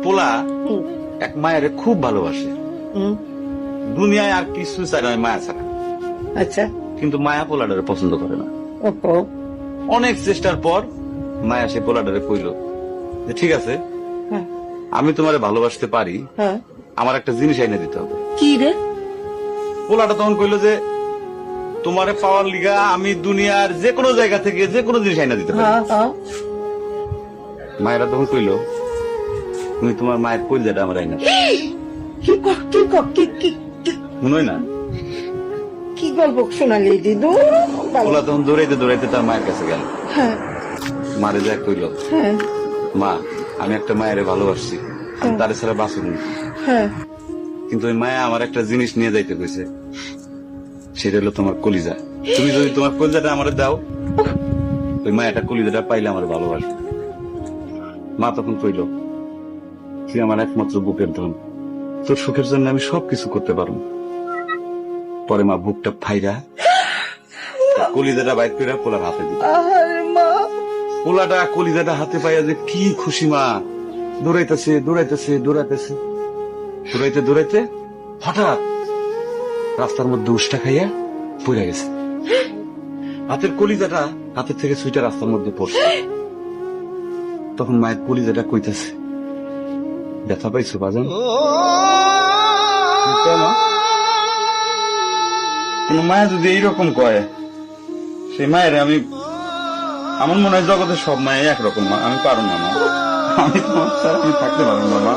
পোলা এক মায়ের খুব ভালোবাসে, দুনিয়ায় আর কিছু চাই না মায়া ছাড়া। আচ্ছা, কিন্তু মায়া পোলাটারে পছন্দ করে না। ওপো অনেক চেষ্টার পর মায়া সে পোলাটারে কইল যে ঠিক আছে, হ্যাঁ আমি তোমারে ভালোবাসতে পারি, হ্যাঁ, আমার একটা জিনিস এনে দিতে হবে। কি রে? পোলাটা তখন কইল যে তোমারে পাওয়ার লিগা আমি দুনিয়ার যে কোনো জায়গা থেকে যে কোনো জিনিস এনে দিতে পারি। হ্যাঁ হ্যাঁ, মায়েরা তখন কইল তুমি তোমার মায়ের কলিজাটা আমার আইনা দাও। কি কর কি কর কি কি মনে হয় না? কি গল্প শোনালি দিদু? পোলা তখন দৌড়াইতে দৌড়াইতে তার মায়ের কাছে গেল, হ্যাঁ মারে যা কইল, হ্যাঁ মা আমি একটা মায়ের ভালোবাসছি, আমি তারে ছাড়া বাঁচব না। হ্যাঁ, কিন্তু ওই মায়া আমার একটা জিনিস নিয়ে যাইতে কইছে, সেটা হলো তোমার কলিজা। তুমি যদি তোমার কলিজাটা আমার দাও, ওই মায়াটা কলিজাটা পাইলে আমার ভালোবাসবে। মা তখন কইল তুই আমার একমাত্র বুকের ধন, তোর সুখের জন্য আমি সবকিছু করতে পারবো। পরে মা বুকটা ফাইরা কলিজাটা বাইর করে পোলার হাতে দিল। আরে মা, পোলাটা কলিজাটা হাতে পাইয়া যে কি খুশি, মা দৌড়াইতেছে দৌড়াইতেছে দৌড়াইতেছে, দৌড়াইতে দৌড়াইতে হঠাৎ রাস্তার মধ্যে উষ্টা খাইয়া পড়ে গেছে। হাতের কলিজাটা হাতের থেকে সুইটা রাস্তার মধ্যে পড়ছে। তখন মায়ের কলিজাটা কইতেছে ব্যথা পাইছো বাজান? কেন? কিন্তু মায়া যদি এইরকম কয়, সেই মায়ের আমি, আমার মনে হয় জগতের সব মায়ের একরকম, মা আমি পারো না, মা আমি তোমার ছাড়া আমি থাকতে পারবো না, মা।